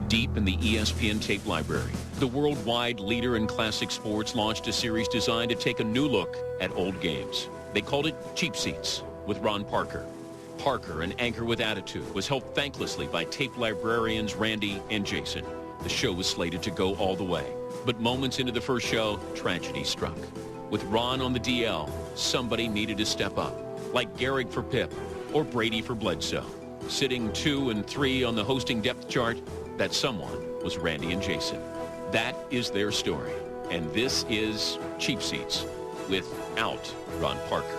Deep in the ESPN tape library, the worldwide leader in classic sports launched a series designed to take a new look at old games. They called it Cheap Seats with Ron Parker. Parker, an anchor with attitude, was helped thanklessly by tape librarians Randy and Jason. The show was slated to go all the way. But moments into the first show, tragedy struck. With Ron on the DL, somebody needed to step up, like Gehrig for Pip or Brady for Bledsoe. Sitting 2 and 3 on the hosting depth chart, that someone was Randy and Jason. That is their story. And this is Cheap Seats without Ron Parker.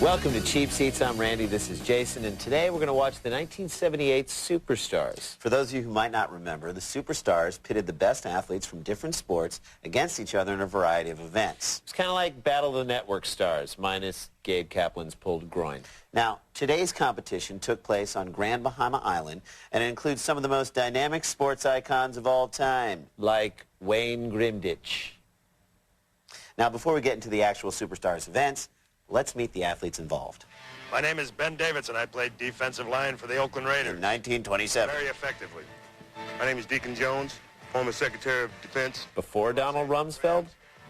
Welcome to Cheap Seats. I'm Randy. This is Jason. And today we're going to watch the 1978 Superstars. For those of you who might not remember, the Superstars pitted the best athletes from different sports against each other in a variety of events. It's kind of like Battle of the Network Stars, minus Gabe Kaplan's pulled groin. Now, today's competition took place on Grand Bahama Island, and it includes some of the most dynamic sports icons of all time. Like Wayne Grimditch. Now, before we get into the actual Superstars events, let's meet the athletes involved. My name is Ben Davidson. I played defensive line for the Oakland Raiders. In 1927. Very effectively. My name is Deacon Jones, former Secretary of Defense. Before Donald Rumsfeld?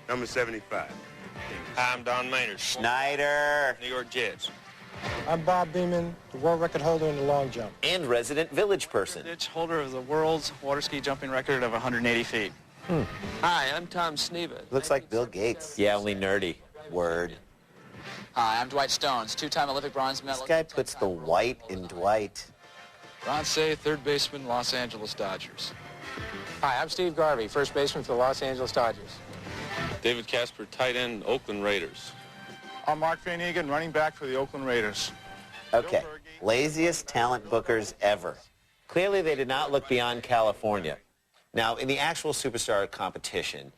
Number 75. I'm Don Maynard. Schneider. New York Jets. I'm Bob Beeman, the world record holder in the long jump. And resident village person. Holder of the world's water ski jumping record of 180 feet. Hi, I'm Tom Sneva. Looks like Bill Gates. Yeah, only nerdy. Word. Hi, I'm Dwight Stones, two-time Olympic bronze medalist. This guy puts the white in Dwight. Ron Say, third baseman, Los Angeles Dodgers. Hi, I'm Steve Garvey, first baseman for the Los Angeles Dodgers. David Casper, tight end, Oakland Raiders. I'm Mark Van Egan, running back for the Oakland Raiders. Okay, laziest talent bookers ever. Clearly they did not look beyond California. Now, in the actual Superstar competition,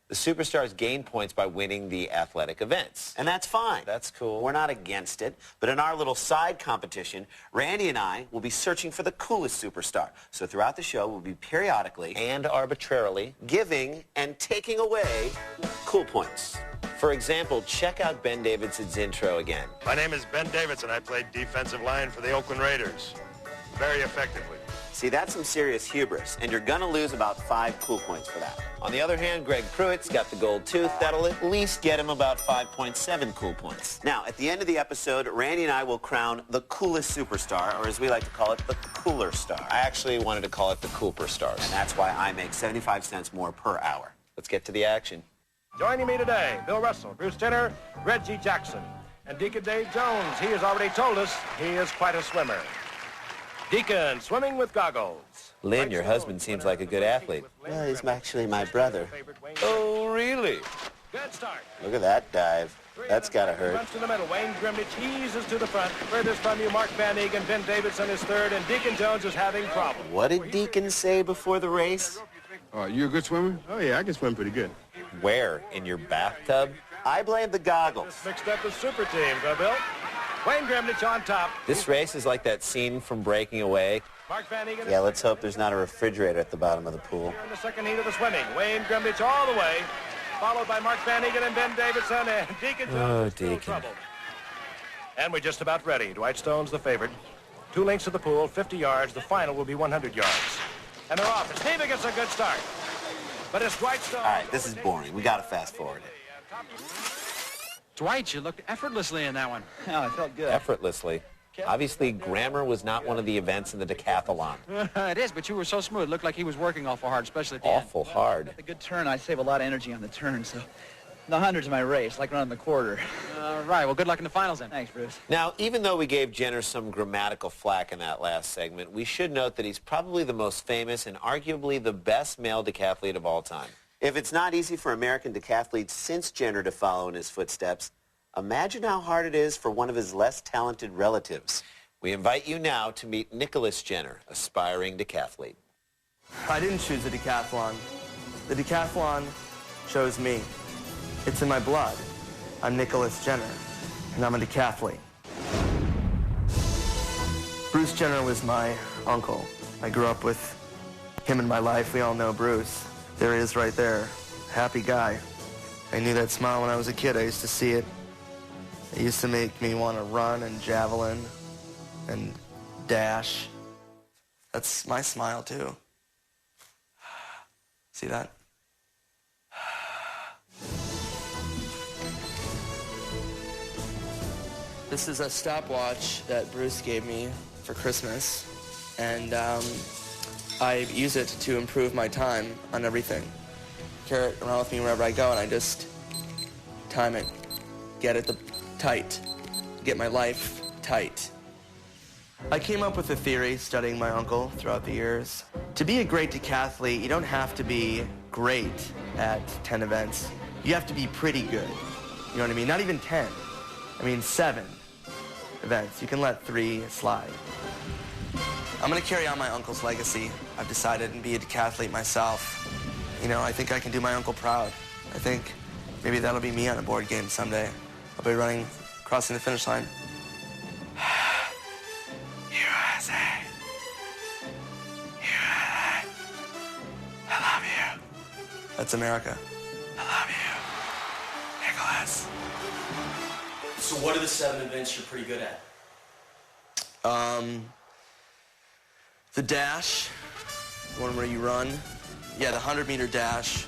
the Superstars gain points by winning the athletic events. And that's fine. That's cool. We're not against it. But in our little side competition, Randy and I will be searching for the coolest superstar. So throughout the show, we'll be periodically And arbitrarily. giving and taking away cool points. For example, check out Ben Davidson's intro again. My name is Ben Davidson. I played defensive line for the Oakland Raiders. Very effectively. See, that's some serious hubris, and you're going to lose about 5 cool points for that. On the other hand, Greg Pruitt's got the gold tooth. That'll at least get him about 5.7 cool points. Now, at the end of the episode, Randy and I will crown the coolest superstar, or as we like to call it, the cooler star. I actually wanted to call it the Cooper Stars. And that's why I make 75 cents more per hour. Let's get to the action. Joining me today, Bill Russell, Bruce Jenner, Reggie Jackson, and Deacon Dave Jones. He has already told us he is quite a swimmer. Deacon, swimming with goggles. Lynn, your husband seems like a good athlete. Well, he's actually my brother. Oh, really? Good start. Look at that dive. That's got to hurt. Runs to the middle. Wayne Grimditch eases to the front. Furthest from you, Mark Van Egan. Ben Davidson is third, and Deacon Jones is having problems. What did Deacon say before the race? You a good swimmer? Oh, yeah, I can swim pretty good. Where? In your bathtub? I blame the goggles. Mixed up with super teams, huh, Bill? Wayne Grimditch on top. This race is like that scene from Breaking Away. Mark Van Egan. Yeah, let's hope there's not a refrigerator at the bottom of the pool. Here in the second heat of the swimming. Wayne Grimditch all the way, followed by Mark Van Egan and Ben Davidson, and Deacon Jones is still Deacon. troubled. And we're just about ready. Dwight Stone's the favorite. 2 lengths to the pool, 50 yards. The final will be 100 yards. And they're off. And Steve gets a good start. But it's Dwight Stone. All right, this is boring. We got to fast forward it. Dwight, you looked effortlessly in that one. Oh, it felt good. Effortlessly. Obviously, grammar was not one of the events in the decathlon. It is, but you were so smooth. It looked like he was working awful hard, especially at the end. Awful hard. A good turn, I save a lot of energy on the turn, so the 100's my race, like running the quarter. All right, well, good luck in the finals then. Thanks, Bruce. Now, even though we gave Jenner some grammatical flack in that last segment, we should note that he's probably the most famous and arguably the best male decathlete of all time. If it's not easy for American decathletes since Jenner to follow in his footsteps, imagine how hard it is for one of his less talented relatives. We invite you now to meet Nicholas Jenner, aspiring decathlete. I didn't choose the decathlon. The decathlon chose me. It's in my blood. I'm Nicholas Jenner, and I'm a decathlete. Bruce Jenner was my uncle. I grew up with him in my life. We all know Bruce. There he is right there. Happy guy. I knew that smile when I was a kid. I used to see it. It used to make me want to run and javelin and dash. That's my smile, too. See that? This is a stopwatch that Bruce gave me for Christmas, and I use it to improve my time on everything. Carry it around with me wherever I go, and I just time it, get it tight, get my life tight. I came up with a theory studying my uncle throughout the years. To be a great decathlete, you don't have to be great at 10 events. You have to be pretty good. You know what I mean? Not even 10. I mean 7 events. You can let 3 slide. I'm gonna carry on my uncle's legacy. I've decided and be a decathlete myself. You know, I think I can do my uncle proud. I think maybe that'll be me on a board game someday. I'll be running, crossing the finish line. USA. USA. I love you. That's America. I love you. Nicholas. So what are the 7 events you're pretty good at? The dash, the one where you run. Yeah, the 100-meter dash,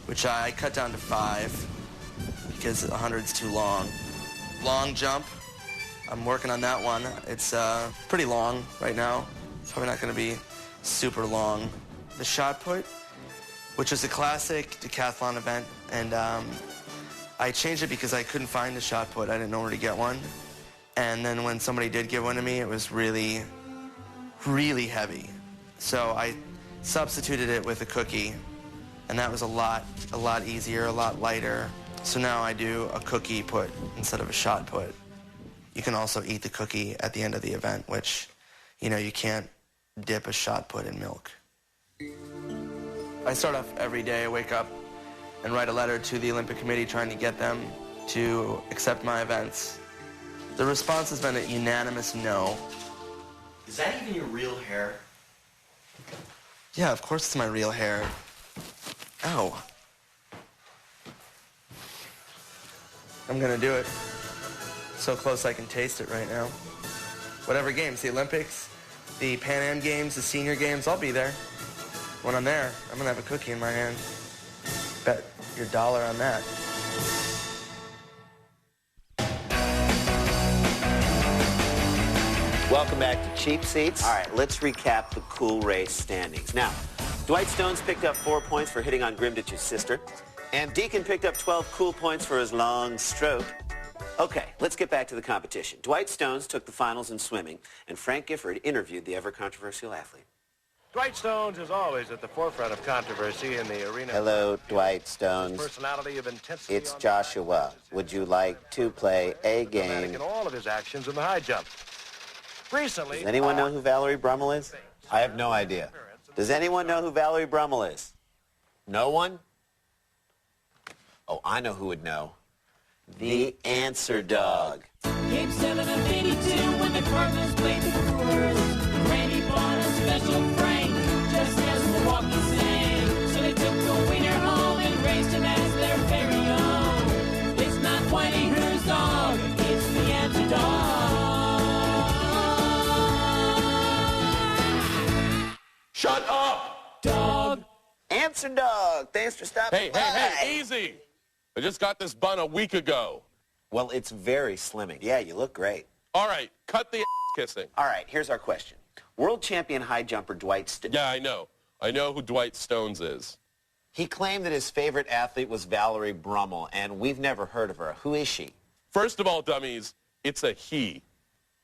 which I cut down to 5 because 100's too long. Long jump, I'm working on that one. It's pretty long right now. It's probably not going to be super long. The shot put, which is a classic decathlon event, and I changed it because I couldn't find a shot put. I didn't know where to get one. And then when somebody did give one to me, it was really, really heavy. So I substituted it with a cookie, and that was a lot easier, a lot lighter. So now I do a cookie put instead of a shot put. You can also eat the cookie at the end of the event, which, you know, you can't dip a shot put in milk. I start off every day, I wake up and write a letter to the Olympic Committee trying to get them to accept my events. The response has been a unanimous no. Is that even your real hair? Yeah, of course it's my real hair. Ow. I'm gonna do it. So close I can taste it right now. Whatever games, the Olympics, the Pan Am Games, the Senior Games, I'll be there. When I'm there, I'm gonna have a cookie in my hand. Bet your $1 on that. Welcome back to Cheap Seats. All right, let's recap the Cool Race standings. Now, Dwight Stones picked up 4 points for hitting on Grimdich's sister, and Deacon picked up 12 cool points for his long stroke. Okay, let's get back to the competition. Dwight Stones took the finals in swimming, and Frank Gifford interviewed the ever-controversial athlete. Dwight Stones is always at the forefront of controversy in the arena. Hello, Dwight Stones. Personality of intensity. It's Joshua. Would you like to play a game? In all of his actions in the high jump. Recently, does anyone know who Valerie Brummel is? I have no idea. Does anyone know who Valerie Brummel is? No one? Oh, I know who would know. The Answer Dog. Game 7 of 82 when the Cardinals played the Brewers. Randy bought a special Frank, just as Milwaukee sang. So they took the winner home and raised him as their very own. It's not Whitey Herzog, it's the Answer Dog. Shut up! Dog. Answer Dog. Thanks for stopping by. Hey, easy. I just got this bun a week ago. Well, it's very slimming. Yeah, you look great. All right, cut the kissing. All right, here's our question. World champion high jumper Dwight Stones. Yeah, I know. I know who Dwight Stones is. He claimed that his favorite athlete was Valerie Brummel, and we've never heard of her. Who is she? First of all, dummies, it's a he.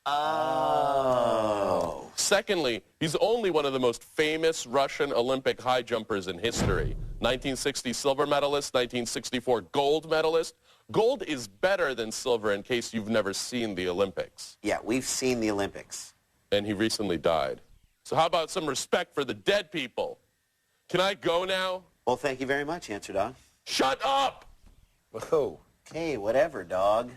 Oh. Secondly, he's only one of the most famous Russian Olympic high jumpers in history. 1960 silver medalist, 1964 gold medalist. Gold is better than silver in case you've never seen the Olympics. Yeah, we've seen the Olympics. And he recently died. So how about some respect for the dead people? Can I go now? Well, thank you very much, Answer Dog. Shut up! Whoa. Okay, whatever, dog.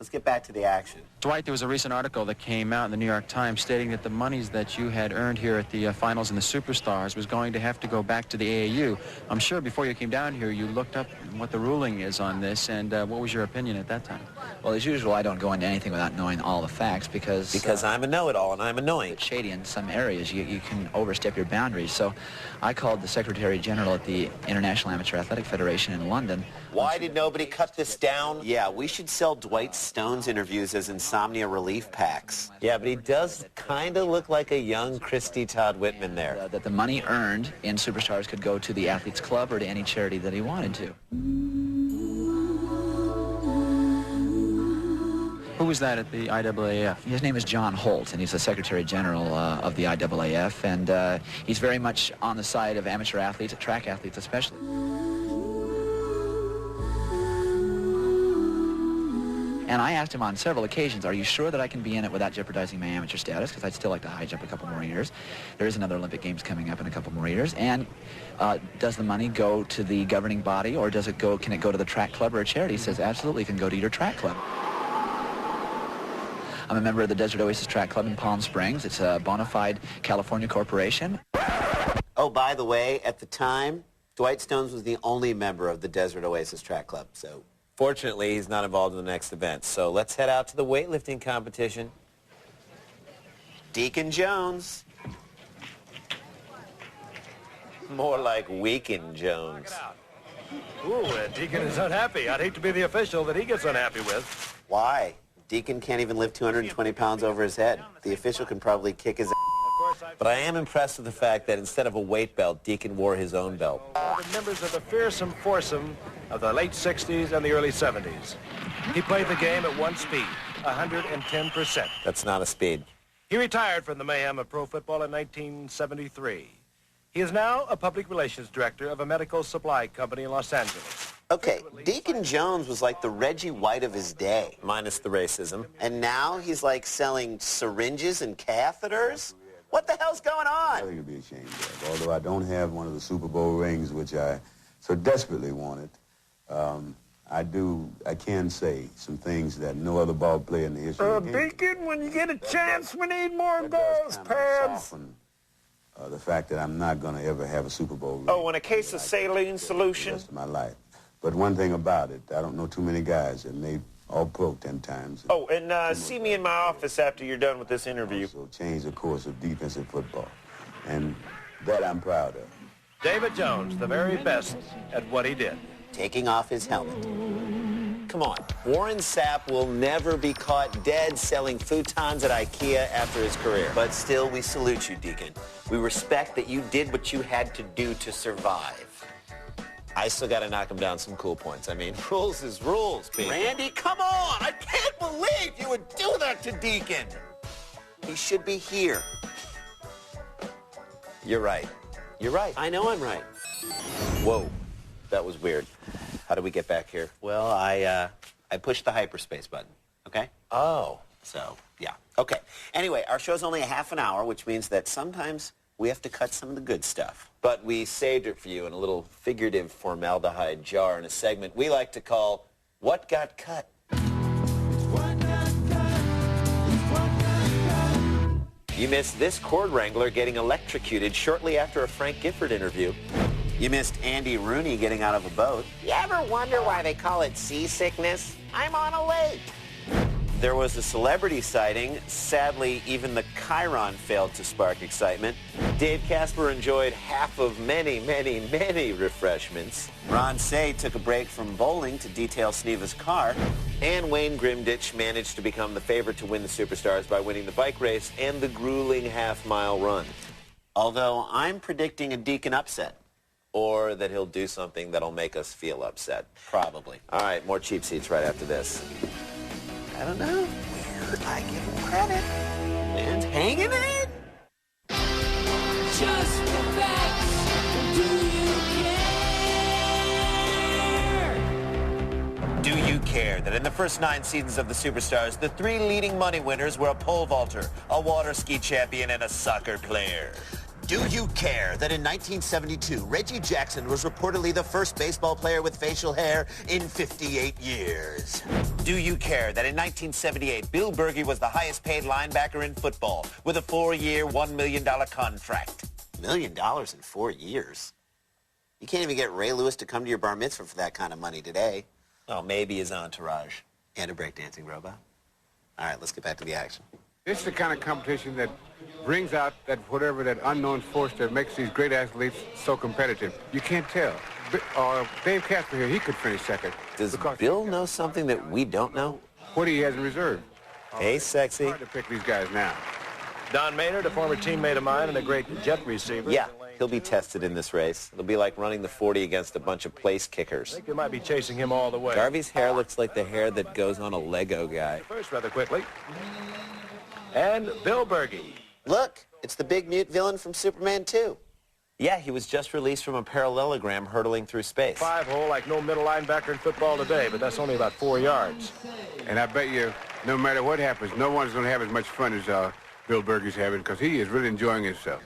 Let's get back to the action. Dwight, there was a recent article that came out in the New York Times stating that the monies that you had earned here at the finals and the Superstars was going to have to go back to the AAU. I'm sure before you came down here, you looked up what the ruling is on this, and what was your opinion at that time? Well, as usual, I don't go into anything without knowing all the facts because I'm a know-it-all and I'm annoying. It's shady in some areas. You can overstep your boundaries. So I called the Secretary General at the International Amateur Athletic Federation in London. Why did nobody cut this down? Yeah, we should sell Dwight Stone's interviews as insomnia relief packs. Yeah, but he does kind of look like a young Christy Todd Whitman there. That the money earned in Superstars could go to the Athletes Club or to any charity that he wanted to. Who was that at the IAAF? His name is John Holt, and he's the Secretary General of the IAAF, and he's very much on the side of amateur athletes, track athletes especially. And I asked him on several occasions, are you sure that I can be in it without jeopardizing my amateur status? Because I'd still like to high jump a couple more years. There is another Olympic Games coming up in a couple more years. And does the money go to the governing body, or can it go to the track club or a charity? He says, absolutely, it can go to your track club. I'm a member of the Desert Oasis Track Club in Palm Springs. It's a bona fide California corporation. Oh, by the way, at the time, Dwight Stones was the only member of the Desert Oasis Track Club, so... Fortunately, he's not involved in the next event, so let's head out to the weightlifting competition. Deacon Jones. More like Weekend Jones. Ooh, Deacon is unhappy. I'd hate to be the official that he gets unhappy with. Why? Deacon can't even lift 220 pounds over his head. The official can probably kick his ass. But I am impressed with the fact that instead of a weight belt, Deacon wore his own belt. The members of the fearsome foursome of the late 60s and the early 70s. He played the game at one speed, 110%. That's not a speed. He retired from the mayhem of pro football in 1973. He is now a public relations director of a medical supply company in Los Angeles. Okay, Deacon Jones was like the Reggie White of his day. Minus the racism. And now he's like selling syringes and catheters? What the hell's going on? Nothing to be ashamed of. Although I don't have one of the Super Bowl rings, which I so desperately wanted, I can say some things that no other ball player in the history of the game. Deacon, when you get a chance, we need more of those pads. The fact that I'm not going to ever have a Super Bowl ring. Oh, and a case of saline solution? The rest of my life. But one thing about it, I don't know too many guys that made all pro 10 times. Oh, and see me in my office after you're done with this interview. Also change the course of defensive football. And that I'm proud of. David Jones, the very best at what he did. Taking off his helmet. Come on. Warren Sapp will never be caught dead selling futons at IKEA after his career. But still, we salute you, Deacon. We respect that you did what you had to do to survive. I still got to knock him down some cool points. I mean, rules is rules, people. Randy, come on! I can't believe you would do that to Deacon. He should be here. You're right. You're right. I know I'm right. Whoa. That was weird. How do we get back here? Well, I pushed the hyperspace button, okay? Oh. So, yeah. Okay. Anyway, our show's only a half an hour, which means that sometimes we have to cut some of the good stuff. But we saved it for you in a little figurative formaldehyde jar in a segment we like to call What Got Cut. You missed this cord wrangler getting electrocuted shortly after a Frank Gifford interview. You missed Andy Rooney getting out of a boat. You ever wonder why they call it seasickness? I'm on a lake. There was a celebrity sighting. Sadly, even the Chiron failed to spark excitement. Dave Casper enjoyed half of many, many, many refreshments. Ron Say took a break from bowling to detail Sneva's car. And Wayne Grimditch managed to become the favorite to win the Superstars by winning the bike race and the grueling half-mile run. Although I'm predicting a Deacon upset. Or that he'll do something that'll make us feel upset. Probably. All right, more cheap seats right after this. I don't know. Weird. I give him credit. Man's hanging in. Just the facts. Do you care? Do you care that in the first 9 seasons of the Superstars, the 3 leading money winners were a pole vaulter, a water ski champion, and a soccer player? Do you care that in 1972, Reggie Jackson was reportedly the first baseball player with facial hair in 58 years? Do you care that in 1978, Bill Bergey was the highest paid linebacker in football with a 4-year, $1 million contract? $1 million in 4 years? You can't even get Ray Lewis to come to your bar mitzvah for that kind of money today. Well, maybe his entourage. And a breakdancing robot. All right, let's get back to the action. This is the kind of competition that brings out that whatever that unknown force that makes these great athletes so competitive. You can't tell. Dave Casper here, he could finish second. Does Bill know something that we don't know? What he has in reserve. Hey, sexy. It's hard to pick these guys now. Don Maynard, a former teammate of mine and a great jet receiver. Yeah, he'll be tested in this race. It'll be like running the 40 against a bunch of place kickers. I think they might be chasing him all the way. Garvey's hair looks like the hair that goes on a Lego guy. First, rather quickly. And Bill Bergey. Look, it's the big mute villain from Superman 2. Yeah, he was just released from a parallelogram hurtling through space. 5-hole like no middle linebacker in football today, but that's only about 4 yards. And I bet you, no matter what happens, no one's going to have as much fun as Bill Bergey's having, because he is really enjoying himself.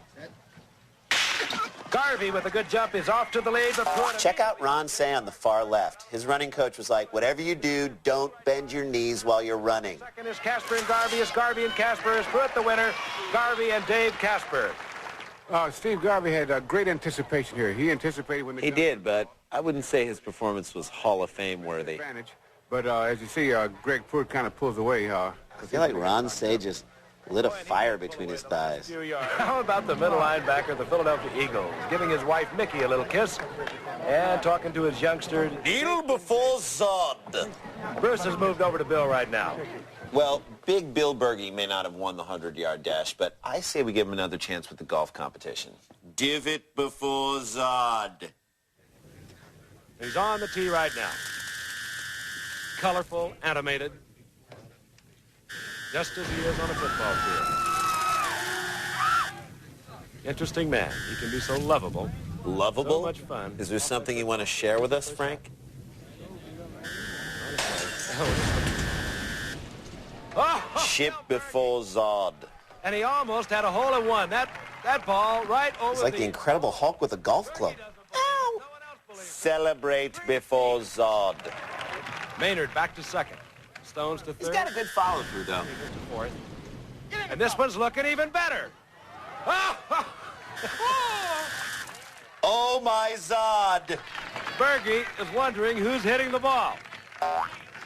Garvey with a good jump is off to the lead. Check out Ron Say on the far left. His running coach was like, whatever you do, don't bend your knees while you're running. Second is Casper and Garvey. As Garvey and Casper is Pruitt the winner. Garvey and Dave Casper. Steve Garvey had great anticipation here. He anticipated when he did, but I wouldn't say his performance was Hall of Fame worthy. But as you see, Greg Pruitt kind of pulls away. I feel like Ron Say just lit a fire between his thighs. How about the middle linebacker of the Philadelphia Eagles, giving his wife Mickey a little kiss and talking to his youngster. Kneel before Zod. Bruce has moved over to Bill right now. Well, big Bill Bergey may not have won the 100-yard dash, but I say we give him another chance with the golf competition. Divot before Zod. He's on the tee right now. Colorful, animated. Just as he is on a football field. Interesting man. He can be so lovable. Lovable? So much fun. Is there something you want to share with us, Frank? Chip before Zod. And he almost had a hole-in-one. That ball right over It's like the Incredible Hulk with a golf club. Ow! Celebrate before Zod. Maynard back to second. Stones to third. He's got a good follow-through, though. To fourth. And this one's looking even better. Oh, my Zod. Bergey is wondering who's hitting the ball.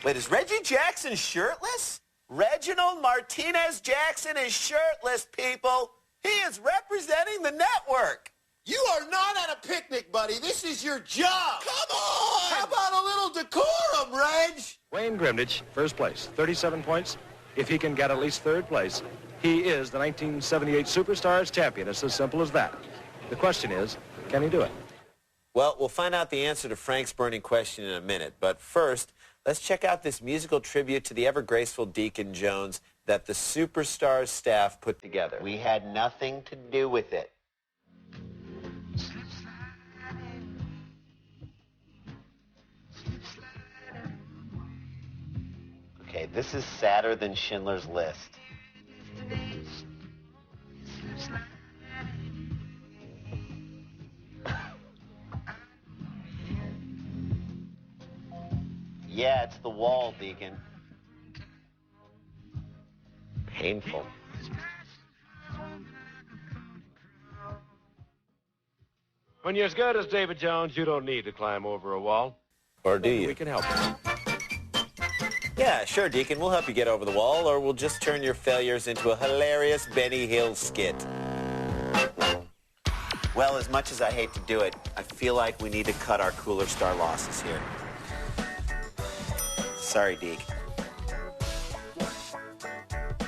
Wait, is Reggie Jackson shirtless? Reginald Martinez Jackson is shirtless, people. He is representing the network. You are not at a picnic, buddy. This is your job. Come on! How about a little decorum, Reg? Wayne Grimnich, first place, 37 points. If he can get at least third place, he is the 1978 Superstars champion. It's as simple as that. The question is, can he do it? Well, we'll find out the answer to Frank's burning question in a minute. But first, let's check out this musical tribute to the ever-graceful Deacon Jones that the Superstars staff put together. We had nothing to do with it. Okay, this is sadder than Schindler's List. Yeah, it's the wall, Deacon. Painful. When you're as good as David Jones, you don't need to climb over a wall. Or do you? We can help you. Yeah, sure, Deacon. We'll help you get over the wall, or we'll just turn your failures into a hilarious Benny Hill skit. Well, as much as I hate to do it, I feel like we need to cut our Cooler Star losses here. Sorry, Deke.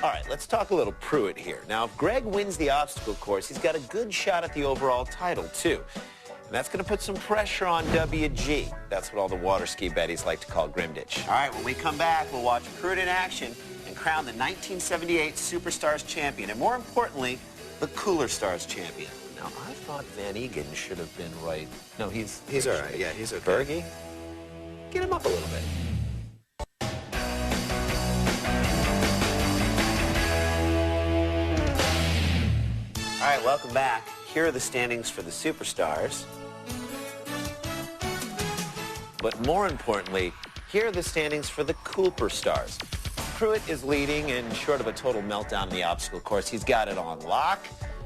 All right, let's talk a little Pruitt here. Now, if Greg wins the obstacle course, he's got a good shot at the overall title, too. And that's going to put some pressure on WG. That's what all the water ski betties like to call Grimditch. All right, when we come back, we'll watch Pruitt in action and crown the 1978 Superstars champion, and more importantly, the Cooler Stars champion. Now, I thought Van Egan should have been right. No, he's all right. Yeah, he's okay. Bergey? Get him up a little bit. All right, welcome back. here are the standings for the superstars. But more importantly, here are the standings for the Cooper stars. Pruitt is leading, and short of a total meltdown in the obstacle course, he's got it on lock.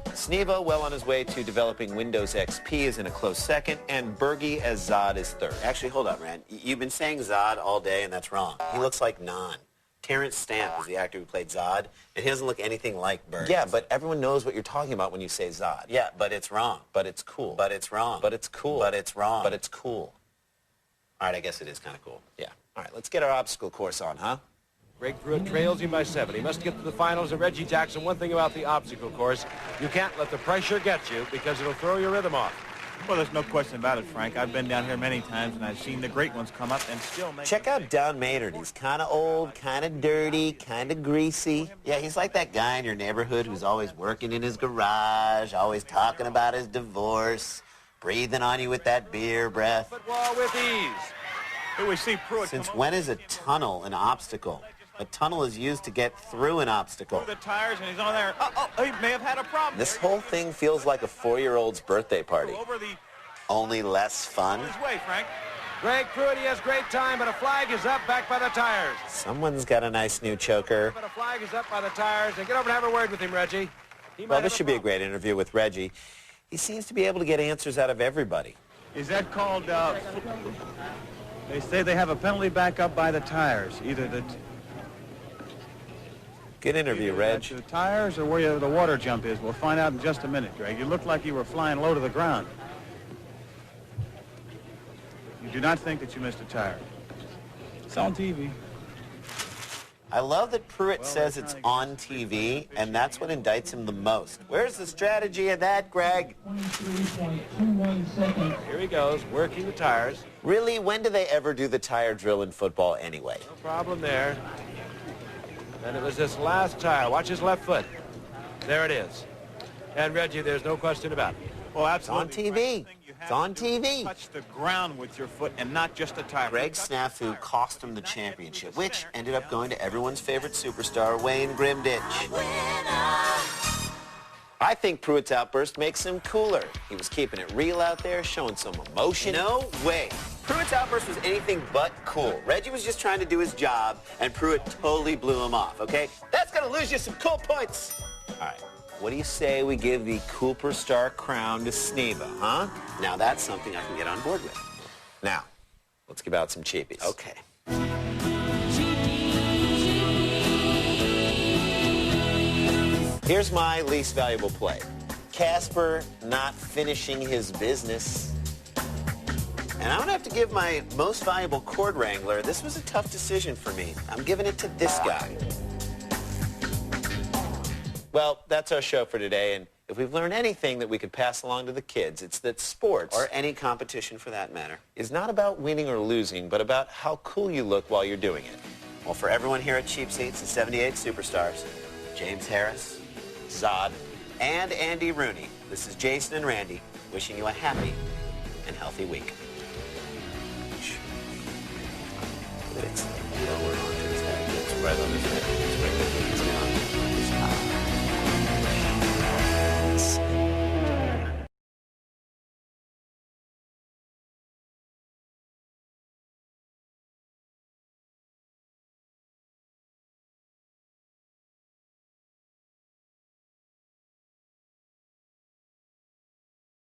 Snevo, well on his way to developing Windows XP, is in a close second, and Berge as Zod is third. Actually, hold up, Rand. You've been saying Zod all day, and that's wrong. He looks like Non. Terrence Stamp is the actor who played Zod, and he doesn't look anything like Berge. Yeah, but everyone knows what you're talking about when you say Zod. Yeah, but it's wrong. But it's cool. But it's wrong. But it's cool. But it's wrong. But it's cool. All right, I guess it is kind of cool. Yeah. All right, let's get our obstacle course on, huh? Greg Pruitt trails him by 7. He must get to the finals. And Reggie Jackson, one thing about the obstacle course, you can't let the pressure get you because it'll throw your rhythm off. Well, there's no question about it, Frank. I've been down here many times, and I've seen the great ones come up and still make... Check out Don Maynard. He's kind of old, kind of dirty, kind of greasy. Yeah, he's like that guy in your neighborhood who's always working in his garage, always talking about his divorce, breathing on you with that beer breath. Football with ease. Here we see Pruitt. Since when is a tunnel an obstacle? A tunnel is used to get through an obstacle. Through the tires, and he's on there. He may have had a problem. This whole thing feels like a 4-year-old's birthday party. Over the... Only less fun. His way, Frank. Greg Pruitt, he has great time, but a flag is up back by the tires. Someone's got a nice new choker. But a flag is up by the tires. And get over and have a word with him, Reggie. Well, this should be a great interview with Reggie. He seems to be able to get answers out of everybody. Is that called... They say they have a penalty back up by the tires. Either the... Good interview, Reg. The tires or where the water jump is. We'll find out in just a minute, Greg. You look like you were flying low to the ground. You do not think that you missed a tire. It's on TV. I love that Pruitt says it's on TV, and that's what indicts him the most. Where's the strategy of that, Greg? 23.21 seconds. Here he goes, working the tires. Really? When do they ever do the tire drill in football anyway? No problem there. And it was this last tire. Watch his left foot. There it is. And Reggie, there's no question about it. Well, absolutely. It's on TV. It's on TV. Touch the ground with your foot and not just a tire. Greg's snafu cost him the championship, which ended up going to everyone's favorite superstar, Wayne Grimditch. I think Pruitt's outburst makes him cooler. He was keeping it real out there, showing some emotion. No way. Pruitt's outburst was anything but cool. Reggie was just trying to do his job, and Pruitt totally blew him off, okay? That's going to lose you some cool points. All right. What do you say we give the Cooper Star crown to Snevo, huh? Now that's something I can get on board with. Now, let's give out some cheapies. Okay. Here's my least valuable play. Casper not finishing his business. And I'm going to have to give my most valuable cord wrangler, this was a tough decision for me. I'm giving it to this guy. Well, that's our show for today, and if we've learned anything that we could pass along to the kids, it's that sports, or any competition for that matter, is not about winning or losing, but about how cool you look while you're doing it. Well, for everyone here at Cheap Seats, the 78 Superstars, James Harris, Zod, and Andy Rooney, this is Jason and Randy wishing you a happy and healthy week. It's lower onto his head. It's right on his head. It's right